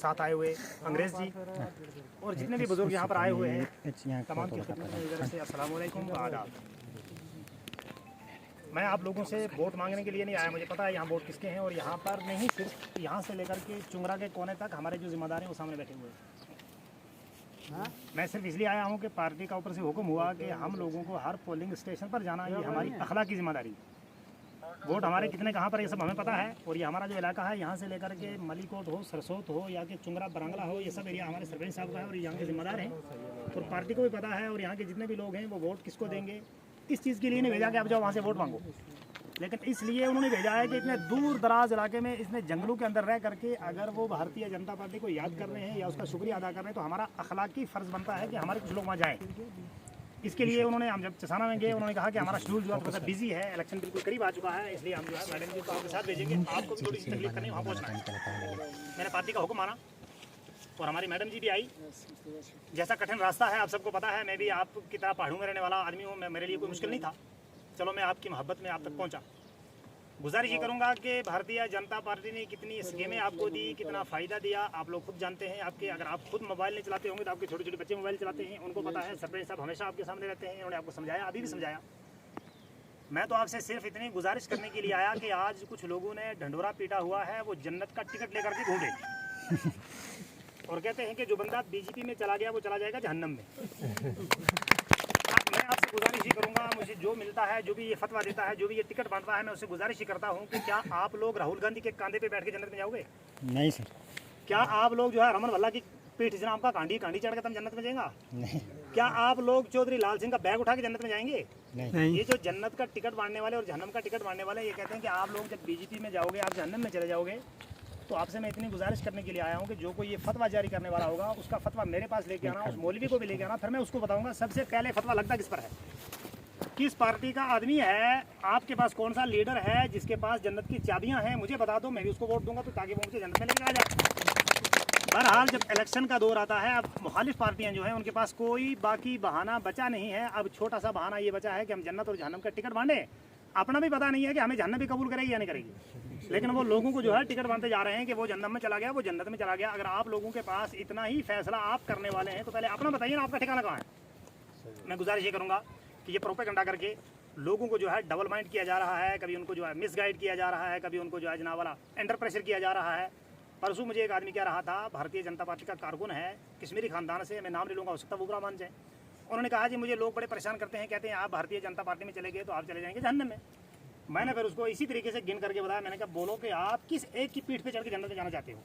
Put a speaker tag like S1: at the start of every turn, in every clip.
S1: साथ आए हुए अंग्रेज़ जी और जितने भी बुजुर्ग यहाँ पर आए हुए हैं तमाम की खिदमत में इधर से अस्सलाम वालेकुम व आदाब। मैं आप लोगों से वोट मांगने के लिए नहीं आया, मुझे पता है यहाँ वोट किसके हैं और यहाँ पर नहीं सिर्फ यहाँ से लेकर के चुंगरा के कोने तक हमारे जो जिम्मेदार हैं वो सामने बैठे हुए हैं। मैं सिर्फ इसलिए आया हूँ कि पार्टी का ऊपर से हुक्म हुआ कि हम लोगों को हर पोलिंग स्टेशन पर जाना, ये हमारी अखलाकी जिम्मेदारी है। वोट हमारे कितने कहाँ पर ये सब हमें पता है और ये हमारा जो इलाका है यहाँ से लेकर के मलिकोट हो, सरसोत हो या कि चुंगरा बरंगला हो, ये सब एरिया हमारे सरपंच साहब का है और यहाँ के जिम्मेदार हैं और पार्टी को भी पता है और यहाँ के जितने भी लोग हैं वो वोट किसको देंगे इस चीज़ के लिए नहीं भेजा कि आप जाओ वहाँ से वोट मांगो, लेकिन इसलिए उन्होंने भेजा है कि इतने दूर दराज इलाके में इतने जंगलों के अंदर रह करके अगर वो भारतीय जनता पार्टी को याद कर रहे हैं या उसका शुक्रिया अदा कर रहे हैं तो हमारा अखलाकी फ़र्ज़ बनता है कि हमारे कुछ लोग वहाँ जाएँ। इसके लिए उन्होंने, हम जब चसाना में गए उन्होंने कहा कि हमारा शेड्यूल जो है थोड़ा सा बिजी है, इलेक्शन बिल्कुल करीब आ चुका है, इसलिए हम जो है मैडम जी को आपके साथ भेजेंगे, आपको भी थोड़ी सी तकलीफ करनी वहाँ पहुँचना है। मैंने पार्टी का हुक्म माना और हमारी मैडम जी भी आई। जैसा कठिन रास्ता है आप सबको पता है, मैं भी आपकी तरह पहाड़ों में रहने वाला आदमी हूँ, मेरे लिए कोई मुश्किल नहीं था। चलो मैं आपकी मोहब्बत में आप तक पहुँचा। गुजारिश ये करूंगा कि भारतीय जनता पार्टी ने कितनी स्कीमें आपको दी, कितना फ़ायदा दिया, आप लोग खुद जानते हैं। आपके अगर आप खुद मोबाइल नहीं चलाते होंगे तो आपके छोटे छोटे बच्चे मोबाइल चलाते हैं, उनको पता है। सरपंच साहब हमेशा आपके सामने रहते हैं, उन्होंने आपको समझाया, अभी भी समझाया। मैं तो आपसे सिर्फ इतनी गुजारिश करने के लिए आया कि आज कुछ लोगों ने ढंढोरा पीटा हुआ है, वो जन्नत का टिकट लेकर के घूमे और कहते हैं कि जो बंदा बीजेपी में चला गया वो चला जाएगा जहन्नम में। मैं आपसे गुजारिश ही करूंगा, मुझे जो मिलता है, जो भी ये फतवा देता है, जो भी ये टिकट बांटता है, मैं उससे गुजारिश ही करता हूं कि क्या आप लोग राहुल गांधी के कंधे पे बैठ के जन्नत में जाओगे? नहीं सर। क्या आप लोग जो है रमन भल्ला की पीठ जनाब का कांडी चढ़ के तुम जन्नत में जाएगा? नहीं। क्या आप लोग चौधरी लाल सिंह का बैग उठा के जन्नत में जाएंगे? नहीं। ये जो जन्नत का टिकट बांटने वाले और जहन्नम का टिकट बांटने वाले ये कहते हैं कि आप लोग जब बीजेपी में जाओगे आप जहन्नम में चले जाओगे। तो आपसे मैं इतनी गुजारिश करने के लिए आया हूँ कि जो कोई ये फतवा जारी करने वाला होगा उसका फतवा मेरे पास लेके आना, उस मौलवी को भी लेके आना, फिर मैं उसको बताऊंगा सबसे पहले फतवा लगता किस पर है, किस पार्टी का आदमी है, आपके पास कौन सा लीडर है जिसके पास जन्नत की चाबियां हैं, मुझे बता दो, मैं भी उसको वोट दूंगा तो ताकि वो मुझे जन्नत में लेके आ जाए। बहरहाल जब इलेक्शन का दौर आता है, अब मुखालिफ पार्टियां जो हैं उनके पास कोई बाकी बहाना बचा नहीं है। अब छोटा सा बहाना ये बचा है कि हम जन्नत और जहन्नम का टिकट बांटे। अपना भी पता नहीं है कि हमें जहन्नम भी कबूल करेगी या नहीं करेगी, लेकिन वो लोगों को जो है टिकट बांटते जा रहे हैं कि वो जन्नत में चला गया, वो जन्नत में चला गया। अगर आप लोगों के पास इतना ही फैसला आप करने वाले हैं तो पहले अपना बताइए ना, आपका ठिकाना कहाँ है। मैं गुजारिश ये करूँगा कि ये प्रोपेगेंडा करके लोगों को जो है डबल माइंड किया जा रहा है, कभी उनको जो है मिसगाइड किया जा रहा है, कभी उनको जो है जनाब वाला अंडर प्रेशर किया जा रहा है। परसों मुझे एक आदमी कह रहा था, भारतीय जनता पार्टी का कारकुन है, कश्मीरी खानदान से, मैं नाम नहीं लूँगा, हो सकता वो बुरा मान जाए। उन्होंने कहा जी मुझे लोग बड़े परेशान करते हैं, कहते हैं आप भारतीय जनता पार्टी में चले गए तो आप चले जाएंगे जहन्नम में। मैंने फिर उसको इसी तरीके से गिन करके बताया, मैंने कहा बोलो कि आप किस एक की पीठ पे चढ़ के जन्नत में जाना चाहते हो।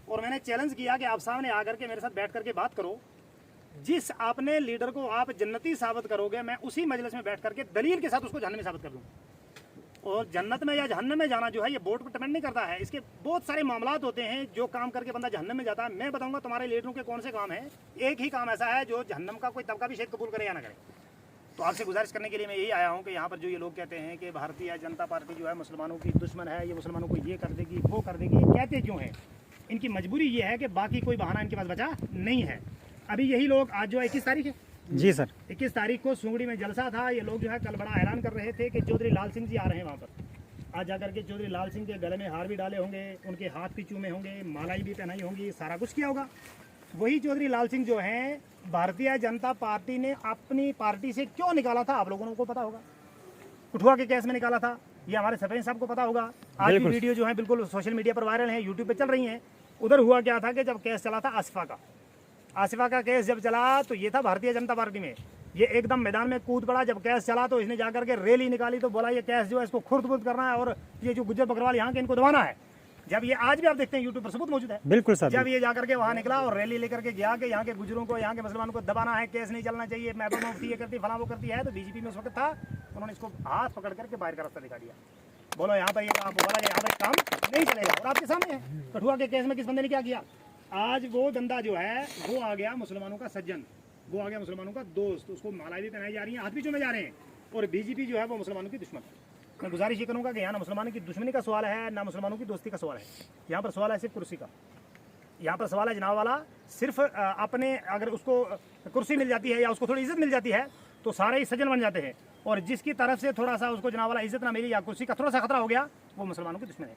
S1: और मैंने चैलेंज किया कि आप सामने आकर के मेरे साथ बैठ करके बात करो, जिस आपने लीडर को आप जन्नती साबित करोगे मैं उसी मजलिस में बैठ करके दलील के साथ उसको जहन्नम में साबित कर दूँ। और जन्नत में या जहन्नम में जाना जो है ये वोट पर डिपेंड नहीं करता है, इसके बहुत सारे मामलात होते हैं जो काम करके बंदा जहन्नम में जाता है। मैं बताऊंगा तुम्हारे लीडरों के कौन से काम है, एक ही काम ऐसा है जो जहन्नम का कोई तबका भी शायद कबूल करे या ना करे। तो आपसे गुजारिश करने के लिए मैं यही आया हूँ कि यहाँ पर जो ये लोग कहते हैं कि भारतीय जनता पार्टी जो है मुसलमानों की दुश्मन है, ये मुसलमानों को ये कर देगी वो कर देगी, ये कहते क्यों हैं? इनकी मजबूरी ये है कि बाकी कोई बहाना इनके पास बचा नहीं है। अभी यही लोग आज जो है 21 तारीख है जी सर, 21 तारीख को सुंगड़ी में जलसा था। ये लोग जो है कल बड़ा ऐलान कर रहे थे कि चौधरी लाल सिंह जी आ रहे हैं वहाँ पर। आज जाकर के चौधरी लाल सिंह के गले में हार भी डाले होंगे, उनके हाथ भी चूमे होंगे, मालाई भी पहनाई होंगी, सारा कुछ किया होगा। वही चौधरी लाल सिंह जो हैं भारतीय जनता पार्टी ने अपनी पार्टी से क्यों निकाला था आप लोगों को पता होगा। कठुआ के केस में निकाला था, ये हमारे सरपंच साहब को पता होगा। आज की वीडियो जो है बिल्कुल सोशल मीडिया पर वायरल है, यूट्यूब पे चल रही है। उधर हुआ क्या था कि जब केस चला था आसिफा का केस जब चला तो ये था भारतीय जनता पार्टी में, ये एकदम मैदान में कूद पड़ा। जब केस चला तो इसने जाकर के रैली निकाली, तो बोला ये केस जो है इसको खुर्द करना है और ये जो गुज्जर बकरवाल यहाँ के इनको दबाना है। जब ये आज भी आप देखते हैं यूट्यूब पर सबूत मौजूद है, बिल्कुल सर। जब ये जाकर के वहाँ निकला और रैली लेकर के गया कि यहाँ के गुजरों को, यहाँ के मुसलमानों को दबाना है, केस नहीं चलना चाहिए, महबूबा मुफ्ती ये करती, फला वो करती है, तो बीजेपी में उस वक्त था, उन्होंने इसको हाथ पकड़ करके बाहर का रास्ता दिखा दिया। बोलो यहाँ पर ये काम बोला, यहाँ पर काम नहीं चलेगा। और आपके सामने है कठुआ के केस में किस बंदे ने क्या किया। आज वो बंदा जो है वो आ गया मुसलमानों का सज्जन, वो आ गया मुसलमानों का दोस्त, उसको मालाई भी पहनाई जा रही है, हाथ भी चूमे जा रहे हैं, और बीजेपी जो है वो मुसलमानों की दुश्मन। मैं गुजारिश ये करूँगा कि यहाँ ना मुसलमानों की दुश्मनी का सवाल है ना मुसलमानों की दोस्ती का सवाल है। यहाँ पर सवाल है सिर्फ कुर्सी का। यहाँ पर सवाल है जनाब वाला सिर्फ अपने, अगर उसको कुर्सी मिल जाती है या उसको थोड़ी इज्जत मिल जाती है तो सारे ही सज्जन बन जाते हैं, और जिसकी तरफ से थोड़ा सा उसको जनाब वाला इज्जत ना मिली या कुर्सी का थोड़ा सा खतरा हो गया वो मुसलमानों की दुश्मन है।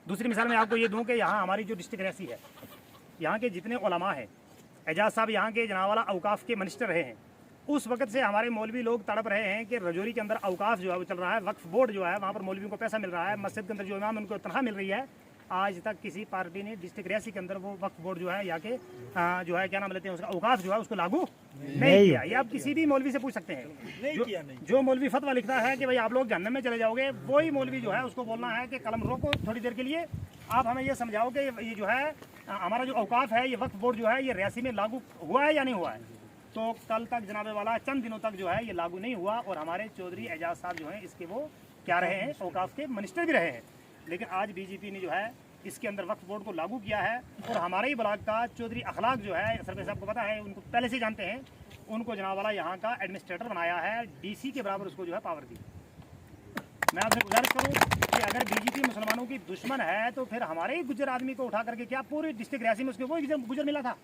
S1: दूसरी मिसाल मैं आपको ये दूँ कि यहाँ हमारी जो डिस्ट्रिक्ट रियासी है, यहाँ के जितने उलमा हैं, एजाज साहब यहाँ के जनावाला औकाफ के मिनिस्टर रहे हैं, उस वक्त से हमारे मौलवी लोग तड़प रहे हैं कि रजौरी के अंदर औकाफ जो है वो चल रहा है, वक्फ बोर्ड जो है वहाँ पर मौलवियों को पैसा मिल रहा है, मस्जिद के अंदर जो इमाम उनको तनख्वाह मिल रही है। आज तक किसी पार्टी ने डिस्ट्रिक्ट रियासी के अंदर वो वक्फ बोर्ड जो है या के जो है क्या नाम लेते हैं उसका औकाफ जो है उसको लागू नहीं किया। ये आप किसी भी मौलवी से पूछ सकते हैं। जो मौलवी फतवा लिखता है कि भाई आप लोग जहन्नम में चले जाओगे, वही मौलवी जो है उसको बोलना है कि कलम रोको थोड़ी देर के लिए, आप हमें ये समझाओ कि ये जो है हमारा जो औकाफ है, ये वक्फ बोर्ड जो है ये रियासी में लागू हुआ है या नहीं हुआ है। तो कल तक जनाबे वाला चंद दिनों तक जो है ये लागू नहीं हुआ और हमारे चौधरी एजाज साहब जो हैं इसके वो क्या रहे हैं, औकाफ के मिनिस्टर भी रहे हैं। लेकिन आज बीजेपी ने जो है इसके अंदर वक्फ बोर्ड को लागू किया है और हमारे ही ब्लॉक का चौधरी अखलाक जो है, सरपंच साहब को पता है, उनको पहले से जानते हैं, उनको जनाब वाला यहाँ का एडमिनिस्ट्रेटर बनाया है, डीसी के बराबर उसको जो है पावर दी। मैं आपसे गुजारिश करूँ कि अगर बीजेपी मुसलमानों की दुश्मन है तो फिर हमारे ही गुजर आदमी को उठा करके, क्या पूरी डिस्ट्रिक्ट रियासी में उसको वही गुजर मिला था?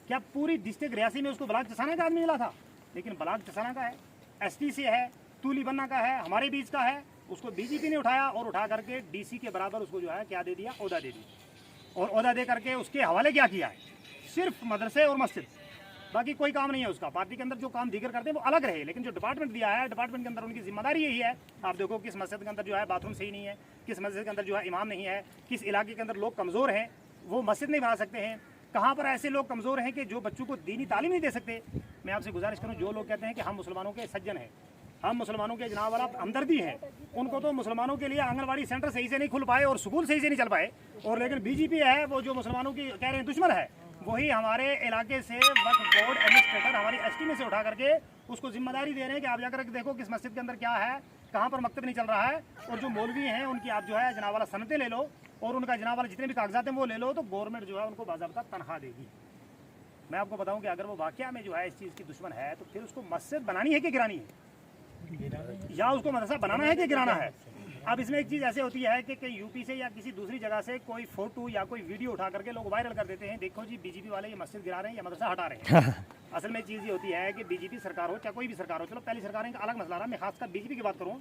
S1: क्या पूरी डिस्ट्रिक्ट रियासी में उसको ब्लॉक चसाना का आदमी मिला था? लेकिन ब्लॉक चसाना का है, एसटी से है, तूली बनना का है, हमारे बीच का है, उसको बीजेपी ने उठाया और उठा करके डीसी के बराबर उसको जो है क्या दे दिया, ओहदा दे दिया। और ओहदा दे करके उसके हवाले क्या किया है, सिर्फ मदरसे और मस्जिद, बाकी कोई काम नहीं है उसका। पार्टी के अंदर जो काम दीगर करते हैं वो अलग रहे, लेकिन जो डिपार्टमेंट दिया है, डिपार्टमेंट के अंदर उनकी जिम्मेदारी यही है। आप देखो किस मस्जिद के अंदर जो है बाथरूम सही नहीं है, किस मस्जिद के अंदर जो है इमाम नहीं है, किस इलाके के अंदर लोग कमज़ोर हैं वो मस्जिद नहीं बना सकते हैं, कहाँ पर ऐसे लोग कमज़ोर हैं कि जो बच्चों को दीनी तालीम नहीं दे सकते। मैं आपसे गुजारिश करूँ, जो लोग कहते हैं कि हम मुसलमानों के सज्जन हैं, हम मुसलमानों के जनाब वाला हमदर्दी हैं, उनको तो मुसलमानों के लिए आंगनबाड़ी सेंटर सही से नहीं खुल पाए और स्कूल सही से नहीं चल पाए, और लेकिन बीजेपी है वो जो मुसलमानों की कह रहे हैं दुश्मन है, वही हमारे इलाके से वक्फ बोर्ड एडमिनिस्ट्रेटर हमारी एसटी में से उठा करके उसको जिम्मेदारी दे रहे हैं कि आप जाकर देखो किस मस्जिद के अंदर क्या है, कहाँ पर मकतब नहीं चल रहा है, और जो मौलवी हैं उनकी आप जो है जनाब वाला सनतें ले लो और उनका जनाब वाला जितने भी कागजात हैं वो ले लो, तो गवर्नमेंट जो है उनको बाज़ाब्ता तनख्वाह देगी। मैं आपको बताऊं कि अगर वो वाकया में जो है इस चीज़ की दुश्मन है तो फिर उसको मस्जिद बनानी है कि गिरानी है, या उसको मदरसा बनाना है कि गिराना है। अब इसमें एक चीज़ ऐसे होती है कि यूपी से या किसी दूसरी जगह से कोई फोटो या कोई वीडियो उठा करके लोग वायरल कर देते हैं, देखो जी बीजेपी वाले ये मस्जिद गिरा रहे हैं या मदरसा हटा रहे हैं। असल में चीज़ ये होती है कि बीजेपी सरकार हो चाहे कोई भी सरकार हो, चलो पहली सरकार का अलग मसला रहा, मैं खासकर बीजेपी की बात करूँ,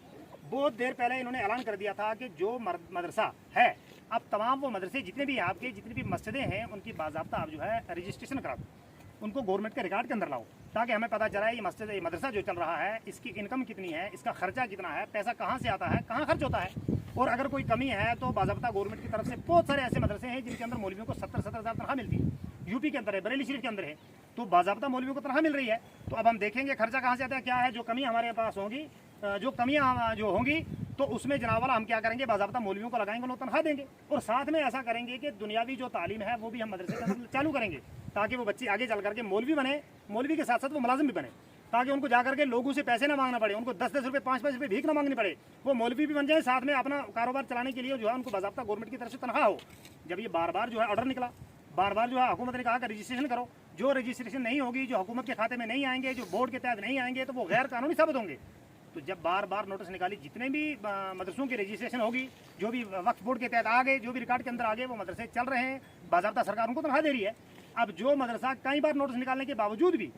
S1: बहुत देर पहले इन्होंने ऐलान कर दिया था कि जो मदरसा है अब तमाम वो मदरसे जितने भी आपके जितनी भी मस्जिदें हैं उनकी बाज़ाब्ता आप जो है रजिस्ट्रेशन करा दो, उनको गवर्नमेंट के रिकॉर्ड के अंदर लाओ, ताकि हमें पता चला ये मस्जिद ये मदरसा जो चल रहा है इसकी इनकम कितनी है, इसका खर्चा कितना है, पैसा कहाँ से आता है, कहाँ खर्च होता है, और अगर कोई कमी है तो बाज़ाब्ता गवर्नमेंट की तरफ से बहुत सारे ऐसे मदरसे हैं जिनके अंदर मौलवियों को 70-70 हज़ार तनख्वाह मिलती है, यूपी के अंदर है, बरेली शरीफ के अंदर है, तो बाज़ाब्ता मौलवियों को तनख्वाह मिल रही है। तो अब हम देखेंगे खर्चा कहाँ से आता है, क्या है, जो कमी हमारे पास होगी, जो कमियाँ जो होंगी तो उसमें जनाब वाला हम क्या करेंगे, बाज़ाब्ता मौलवियों को लगाएंगे, उनको तनख्वाह देंगे, और साथ में ऐसा करेंगे कि दुनियावी जो तालीम है वो भी हम मदरसे के अंदर चालू करेंगे, ताकि वो बच्चे आगे चल करके मौलवी बने, मौलवी के साथ साथ वो मुलाजिम भी बने, ताकि उनको जा करके लोगों से पैसे ना मांगना पड़े, उनको 10-10 रुपये 5-5 रुपये भीख ना मांगनी पड़े, वो मौलवी भी बन जाए, साथ में अपना कारोबार चलाने के लिए जो है उनको बाज़ाब्ता गवर्नमेंट की तरफ से तनख्वाह हो। जब ये बार बार जो है ऑर्डर निकला, बार बार जो है हुकूमत ने कहा कि रजिस्ट्रेशन करो, जो रजिस्ट्रेशन नहीं होगी, जो हुकूमत के खाते में नहीं आएंगे, जो बोर्ड के तहत नहीं आएंगे, तो वो गैर कानूनी साबित होंगे। तो जब बार बार नोटिस निकाली, जितने भी मदरसों की रजिस्ट्रेशन होगी, जो भी वक्फ बोर्ड के तहत आ गए, जो भी रिकॉर्ड के अंदर आ गए, वो मदरसे चल रहे हैं, बाज़ाब्ता सरकार उनको तनख्वाह दे रही है। अब जो मदरसा कई बार नोटिस निकालने के बावजूद भी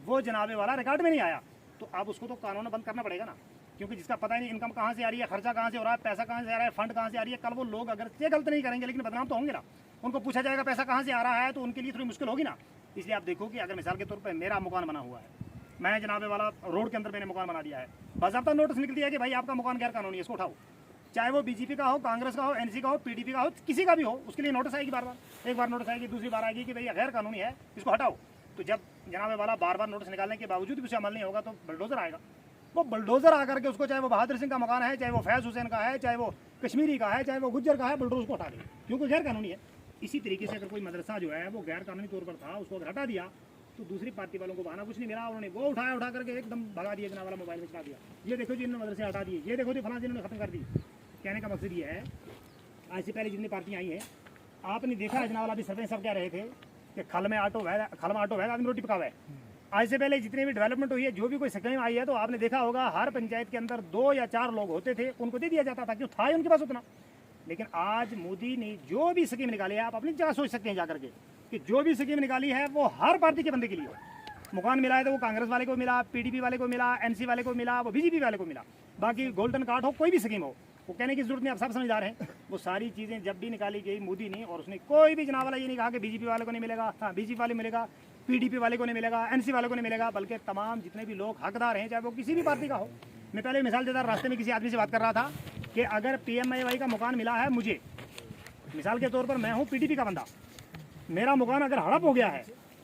S1: वो जनाबे वाला रिकॉर्ड में नहीं आया, तो अब उसको तो कानून बंद करना पड़ेगा ना, क्योंकि जिसका पता ही नहीं इनकम कहाँ से आ रही है, खर्चा कहाँ से हो रहा है, पैसा कहाँ से आ रहा है, फंड कहाँ से आ रही है, कल वो लोग अगर ये गलत नहीं करेंगे लेकिन बदनाम तो होंगे ना, उनको पूछा जाएगा पैसा कहाँ से आ रहा है, तो उनके लिए थोड़ी मुश्किल होगी ना। इसलिए आप देखो कि अगर मिसाल के तौर पर मेरा मकान बना हुआ है, मैं जनाबे वाला रोड के अंदर मैंने मकान बना दिया है, बाज़ाब्ता नोटिस निकल दिया है कि भाई आपका मकान गैर कानूनी है, इसको उठाओ, चाहे वो बीजेपी का हो, कांग्रेस का हो, एनसी का हो, पीडीपी का हो, किसी का भी हो, उसके लिए नोटिस आएगी बार बार, एक बार नोटिस आएगी, दूसरी बार आएगी कि भाई गैर कानूनी है, इसको हटाओ। तो जब जनाबे वाला बार बार नोटिस निकालने के बावजूद भी उसे अमल नहीं होगा तो बुलडोज़र आएगा, वो बुलडोज़र आकर के उसको, चाहे वो बहादुर सिंह का मकान है, चाहे वो फैज़ हुसैन का है, चाहे वो कश्मीरी का है, चाहे वो गुज्जर का है, बुलडोज़र को हटा दे, क्योंकि गैर कानूनी है। इसी तरीके से अगर कोई मदरसा जो है वो गैर कानूनी तौर पर था, उसको अगर हटा दिया तो दूसरी पार्टी वालों को बहाना कुछ नहीं मिला, उन्होंने वो उठा करके एकदम भगा दिया, जनाब वाला मोबाइल में चला दिया, ये देखो जी इन्होंने मदरसे हटा दिए, ये देखो जी फलां जी इन्होंने खत्म कर दी। कहने का मकसद ये है, आज से पहले जितनी पार्टियाँ आई हैं आपने देखा है, जनाब वाला भी सरपंच साहब कह रहे थे कि खल में आटो वह आदमी रोटी पकावा है। आज से पहले जितनी भी डेवलपमेंट हुई है, जो भी कोई स्कीम आई है, तो आपने देखा होगा हर पंचायत के अंदर 2 या 4 लोग होते थे, उनको दे दिया जाता था, क्यों था ही उनके पास उतना। लेकिन आज मोदी ने जो भी स्कीम निकाली है, आप अपनी जगह सोच सकते हैं जाकर के कि जो भी स्कीम निकाली है वो हर पार्टी के बंदे के लिए। मकान मिला है तो वो कांग्रेस वाले को मिला, पीडीपी वाले को मिला, एनसी वाले को मिला, वो बीजेपी वाले को मिला, बाकी गोल्डन कार्ड हो, कोई भी स्कीम हो, वो कहने की जरूरत नहीं, आप सब समझदार हैं। वो सारी चीज़ें जब भी निकाली गई मोदी ने, और उसने कोई भी जनाब वाला ये नहीं कहा कि बीजेपी वाले को नहीं मिलेगा, हाँ बीजेपी वाले मिलेगा, पीडीपी वाले को नहीं मिलेगा, एनसी वाले को नहीं मिलेगा, बल्कि तमाम जितने भी लोग हकदार हैं, चाहे वो किसी भी पार्टी का हो। मैं पहले मिसाल देता, रास्ते में किसी आदमी से बात कर रहा था कि अगर PMIY का मकान मिला है मुझे, मिसाल के तौर पर मैं हूँ PDP का बंदा, मेरा मकान अगर हड़प हो गया है,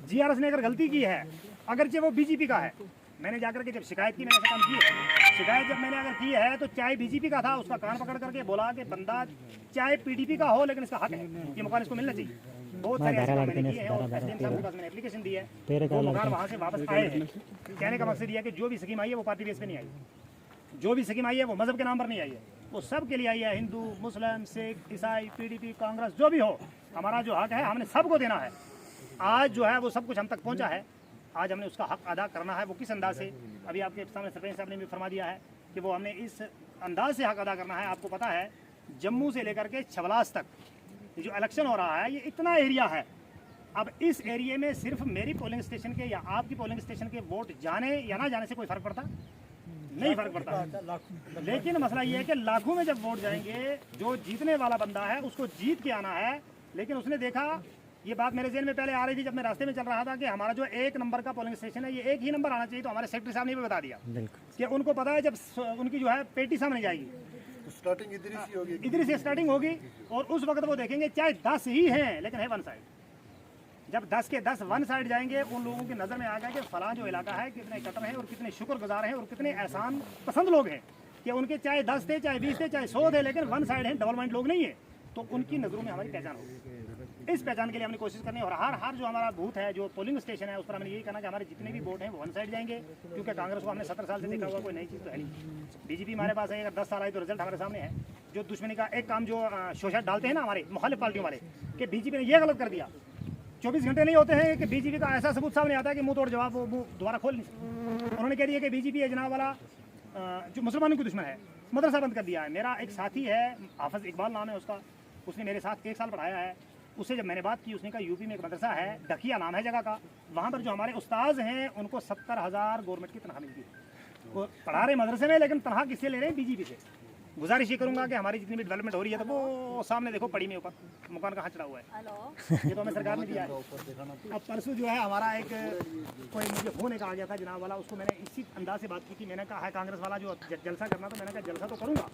S1: GRS ने अगर गलती की है, अगरचे वो BJP का है, मैंने जाकर के जब शिकायत की, मैंने ऐसा काम किया, शिकायत जब मैंने अगर की है तो चाहे BJP का था, उसका कान पकड़ करके बोला कि बंदा चाहे PDP का हो लेकिन इसका हक है, ये मकान इसको मिलना चाहिए। बहुत सारे ऐसे काम मैंने किए हैं और SDM साहब के पास मैंने एप्लीकेशन दी है, वो मकान वहाँ से वापस आए हैं। कहने का मकसद ये है कि जो भी स्कीम आई है वो पार्टी बेस पे नहीं आई, जो भी स्कीम आई है वो मजहब के नाम पर नहीं आई है, वो सब के लिए आई है, हिंदू, मुस्लिम, सिख, ईसाई, PDP, कांग्रेस, जो भी हो, हमारा जो हक है हमने सबको देना है। आज जो है वो सब कुछ हम तक पहुंचा है, आज हमने उसका हक अदा करना है। वो किस अंदाज से, अभी आपके सामने सरपंच साहब ने भी फरमा दिया है कि वो हमने इस अंदाज से हक अदा करना है। आपको पता है जम्मू से लेकर के छबलास तक ये जो इलेक्शन हो रहा है, ये इतना एरिया है, अब इस एरिया में सिर्फ मेरी पोलिंग स्टेशन के या आपकी पोलिंग स्टेशन के वोट जाने या ना जाने से कोई फर्क पड़ता नहीं, फर्क पड़ता। लेकिन मसला ये है कि लाखों में जब वोट जाएंगे, जो जीतने वाला बंदा है उसको जीत के आना है। लेकिन उसने देखा, ये बात मेरे ज़हन में पहले आ रही थी जब मैं रास्ते में चल रहा था, कि हमारा जो 1 नंबर का पोलिंग स्टेशन है, ये एक ही नंबर आना चाहिए। तो हमारे सेक्रेटरी साहब ने भी बता दिया कि उनको पता है जब उनकी जो है पेटी सामने जाएगी
S2: तो स्टार्टिंग
S1: इधर से स्टार्टिंग होगी, और उस वक्त वो देखेंगे चाहे 10 ही हैं लेकिन है वन साइड। जब 10 के 10 वन साइड जाएंगे, उन लोगों की नज़र में आ गया कि फलां जो इलाका है कितने कट्टर हैं और कितने शुक्रगुजार हैं और कितने एहसान पसंद लोग हैं, कि उनके चाहे 10 थे, चाहे 20 थे, चाहे 100 थे, लेकिन वन साइड हैं, डेवलपमेंट लोग नहीं है। तो उनकी नज़रों में हमारी पहचान होगी। इस पहचान के लिए हमने कोशिश करनी है, और हर जो हमारा बूथ है, जो पोलिंग स्टेशन है, उस पर हमने यही करना कि हमारे जितने भी वोट हैं वो वन साइड जाएंगे। क्योंकि कांग्रेस को हमने 17 साल से देखा हुआ, कोई नई चीज़ तो है नहीं। BJP हमारे पास है, अगर 10 साल आई तो रिजल्ट हमारे सामने है। जो दुश्मनी का एक काम जो शोषण डालते हैं ना हमारे मुखालिफ पार्टियों वाले, कि BJP ने यह गलत कर दिया, 24 घंटे नहीं होते हैं कि BJP का ऐसा सबूत सामने आता है कि मुंह तोड़ जवाब वो मुंह दोबारा खोल नहीं सकते। उन्होंने कह दिया कि BJP है जनाब वाला जो मुसलमानों की दुश्मन है, मदरसा बंद कर दिया है। मेरा एक साथी है, हाफिज इकबाल नाम है उसका, उसने मेरे साथ 1 साल पढ़ाया है। उससे जब मैंने बात की, उसने कहा यूपी में एक मदरसा है, ढकिया नाम है जगह का, वहाँ पर जो हमारे उस्ताद हैं उनको 70,000 गवर्नमेंट की तनख्वाह मिलती है। वो पढ़ा रहे मदरसे में, लेकिन तनख्वाह किससे ले रहे हैं? BJP से। गुजारिश ये करूंगा कि हमारी जितनी भी डेवलपमेंट हो रही है, तो वो सामने देखो पड़ी में ऊपर मकान कहाँ चढ़ा हुआ है, ये तो हमें सरकार ने दिया है। अब परसों जो है हमारा एक कोई मुझे फोन एक आ गया था जनाब वाला, उसको मैंने इसी अंदाज से बात की थी। मैंने कहा है कांग्रेस वाला जो जलसा करना, तो मैंने कहा जलसा तो करूँगा,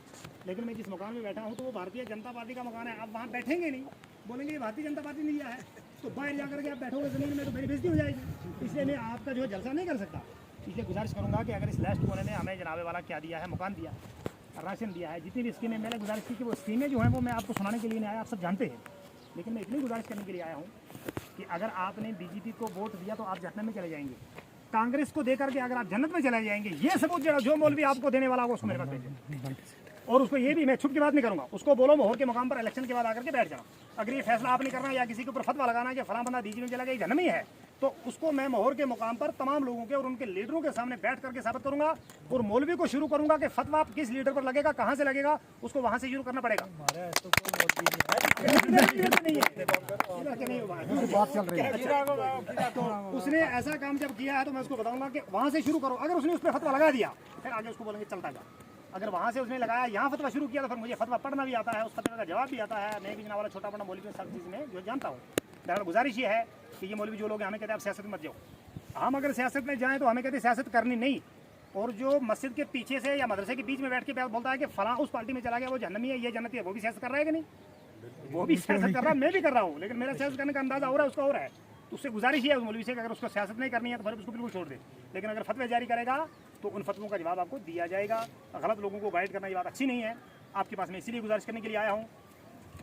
S1: लेकिन मैं जिस मकान में बैठा हूँ तो वो भारतीय जनता पार्टी का मकान है। आप वहाँ बैठेंगे नहीं, बोलेंगे ये भारतीय जनता पार्टी ने दिया है, तो बाहर जाकर के आप बैठोगे ज़मीन में तो मेरी बेइज्जती हो जाएगी। इसलिए मैं आपका जो है जलसा नहीं कर सकता। इसलिए गुजारिश करूँगा कि अगर इस लास्ट कोने में हमें जनाबे वाला क्या दिया है, मकान दिया, राशन दिया है, जितनी भी स्कीमें, मैंने गुजारिश की कि वो स्कीमें जो हैं वो मैं आपको सुनाने के लिए नहीं आया, आप सब जानते हैं। लेकिन मैं इतनी गुजारिश करने के लिए आया हूँ कि अगर आपने BJP को वोट दिया तो आप जहन्नम में चले जाएंगे। कांग्रेस को देकर के अगर आप जन्नत में चले जाएंगे, ये सबूत जो मौलवी आपको देने वाला होगा उसको मेरे पास भेजें। और उसको ये भी, मैं छुप की बात नहीं करूँगा, उसको बोलो मोहर के मकाम पर इलेक्शन के बाद आकर के बैठ जाना। अगर ये फैसला आपने करना या किसी के ऊपर फतवा लगाना कि फलां बंदा BJP में चला गया, जन्नत में है, तो उसको मैं मोहर के मुकाम पर तमाम लोगों के और उनके लीडरों के सामने बैठ करके साबित करूंगा, और मौलवी को शुरू करूंगा कि फतवा किस लीडर पर लगेगा, कहां से लगेगा, उसको वहां से शुरू करना पड़ेगा। तो उसने ऐसा काम जब किया है तो मैं उसको बताऊंगा कि वहां से शुरू करो। अगर उसने उस पर फतवा लगा दिया, फिर आगे उसको बोलेंगे चलता जा। अगर वहाँ से उसने लगाया, यहाँ फतवा शुरू किया, तो फिर मुझे फतवा पढ़ना भी आता है, उस फतवा का जवाब भी आता है। मैं भी जनाब वाला छोटा बड़ा मौलवी सब चीज़ में जो जानता हूँ। मेरा गुजारिश ये है कि ये मौलवी जो लोग हमें कहते हैं आप सियासत में मत जाओ, हम अगर सियासत में जाएँ तो हमें कहते हैं सियासत करनी नहीं। और जो मस्जिद के पीछे से या मदरसे के बीच में बैठ के बोलता है कि फलां उस पार्टी में चला गया, वो जहन्नमी है, ये जन्नती है, वो भी सियासत कर रहा है कि नहीं? वो भी सियासत कर रहा है, मैं भी कर रहा हूँ, लेकिन मेरा सियासत करने का अंदाजा हो रहा है, उसका हो रहा है। तो उससे गुजारिश है उस मौलवी से कि अगर उसको सियासत नहीं करनी है तो फिर उसको बिल्कुल छोड़ दे। लेकिन अगर फतवे जारी करेगा तो उन फतवों का जवाब आपको दिया जाएगा। गलत लोगों को गाइड करना ये बात अच्छी नहीं है। आपके पास मैं इसीलिए गुजारिश करने के लिए आया हूँ।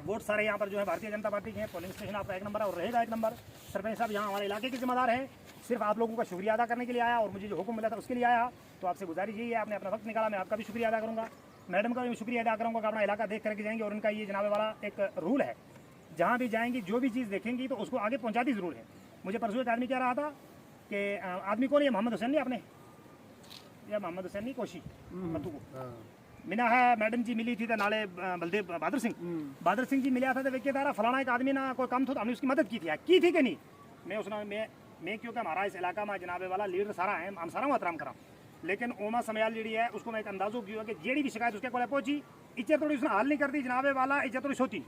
S1: वोट सारे यहाँ पर जो है भारतीय जनता पार्टी के हैं। पोलिंग स्टेशन आपका 1 नंबर और रहेगा 1 नंबर। सरपंच साहब यहाँ हमारे इलाके के जिम्मेदार हैं। सिर्फ आप लोगों का शुक्रिया अदा करने के लिए आया, और मुझे जो हुक्म मिला था उसके लिए आया। तो आपसे गुजारिश यही है, आपने अपना वक्त निकाला, मैं आपका भी शुक्रिया अदा करूँगा, मैडम का भी शुक्रिया अदा करूँगा कि अपना इलाका देख करके जाएंगे। और उनका ये जनाबे वाला एक रूल है, जहाँ भी जाएंगी जो भी चीज़ देखेंगी तो उसको आगे पहुँचाती ज़रूर है। मुझे परसों एक आदमी कह रहा था कि आदमी कौन है, मोहम्मद हुसैन नहीं आपने, या मोहम्मद हुसैन नहीं कोशी मत्तू को मिना है, मैडम जी मिली थी तो नाले बलदेव बहादुर सिंह जी मिला था तो वे तारा फलाना एक आदमी ना कोई कम था तो हमने उसकी मदद की थी कि नहीं। मैं क्योंकि हमारा इस इलाका में जनाबे वाला लीडर सारा है, हम सारा एहतराम करा, लेकिन ओमा समयाल जी है उसको मैं एक अंदाजो किया कि जेडी भी शिकायत उसके को पहुंची इज्जत थोड़ी उसने हाल नहीं करती जनाबे वाला इज्जत थोड़ी सोती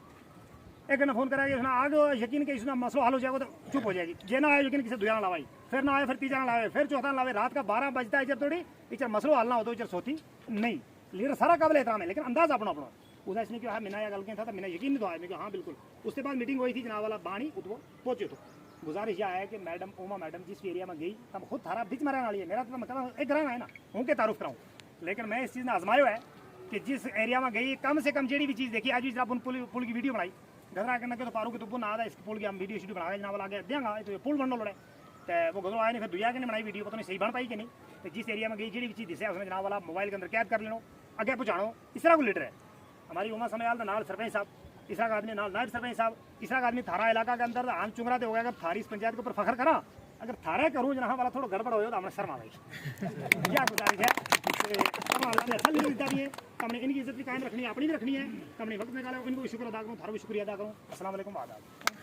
S1: एक घंटा फोन करा कि उसने आगे यकीन कि इसमें मसला हल हो जाएगा तो चुप हो जाएगी जे ना आए यकीन किसी दूसरा ना लावाई फिर ना आए फिर तीसरा ना लावे फिर चौथा ना लावे रात का 12 बजता है इज्जत थोड़ी इज्जत मसलो हल ना हो तो इज्जत सोती नहीं लीडर सारा काबिल एहतराम है लेकिन अंदाज अपना अपना उसने इसने कहा मिना या गल के था तो मैंने यकीन नहीं तो आया मैं हाँ बिल्कुल उसके बाद मीटिंग हुई थी जनाब वाला बाणी उतो पहुंचे तो गुजारिश यह है कि मैडम ओमा मैडम जिस एरिया में गई तब खुद थारा बीच मारने वाली है मेरा तो मतलब एक ग्राम है ना उनके तारुफ कराऊँ लेकिन मैं इस चीज़ ने आजमाया है कि जिस एरिया में गई कम से कम जेडी भी चीज़ देखी आज भी जनाब पुल की वीडियो बनाई घरा करना के तो पारू के तो ना आता इस पुल की हम वीडियो शीडियो बना के जनाब आगे देंगे तो पुल बनने लड़े तो वो गजो आए नहीं फिर दुनिया के नहीं बनाई वीडियो पता नहीं सही बन पाई कि नहीं तो जिस एरिया में गई जी भी चीज़ दिशा उसमें जनाब वाला मोबाइल के अंदर कैद कर लेना आगे पहुँचानो इस तरह को लीडर है हमारी उमा समयाल तो नाल सरपंच साहब तीसरा का आदमी नाल नायब सरपंच साहब तीसरा का आदमी थारा इलाका के अंदर आम चुंगरा हो गया अगर थारी इस पंचायत के ऊपर फखर करा अगर थारा करूँ जहाँ वाला थोड़ा गड़बड़ हो तो हमारे शर्मा भाई क्या गुजारिश है अल्लाह ने अच्छा नहीं दिया हमने इनकी इज्जत भी कायम रखनी है अपनी भी रखनी है हमने वक्त निकाला इनको भी शुक्र अदा करूँ थारा भी शुक्रिया अदा करूँ अस्सलाम वालेकुम आदाब